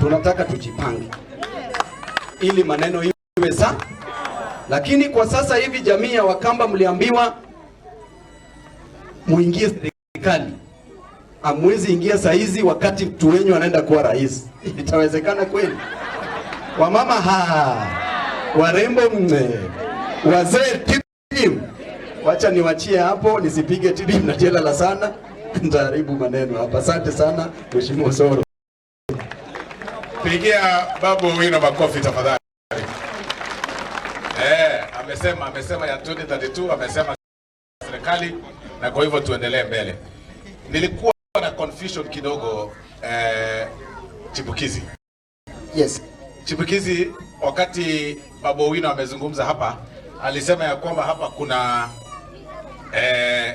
tunataka tujipange ili maneno iwe sawa. Lakini kwa sasa hivi jamii ya Wakamba mliambiwa muingie serikali. Hamwezi ingia saa hizi wakati mtu wenyu anaenda kuwa rais. Itawezekana kweli? Wamama warembo wazee tim. Wacha niwachie hapo, nisipige tim na jela la sana. Nitaharibu maneno hapa. Asante sana Mheshimiwa Soro. Pigia Babu Owino makofi tafadhali. Amesema ya 2032, amesema serikali, na kwa hivyo tuendelee mbele. Nilikuwa na confusion kidogo chipukizi. Yes. Chipukizi, wakati Babu Owino amezungumza hapa, alisema ya kwamba hapa kuna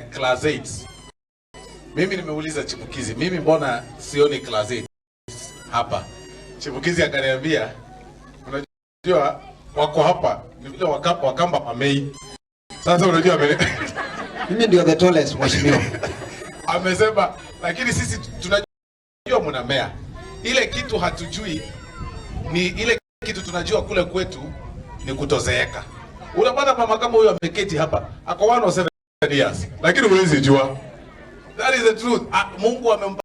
class 8. Mimi nimeuliza chipukizi, mimi mbona sioni class 8 hapa? Chipukizi akaniambia, unajua wako hapa ni vile Wakamba pamei. Sasa unajua mimi ndio the tallest mheshimiwa. Amesema lakini sisi tunajua mnamea. Ile kitu hatujui ni ile kitu tunajua kule kwetu ni kutozeeka. Unapata mama kama huyo ameketi hapa, ako 107 years. Lakini huwezi jua. That is the truth. Mungu amempa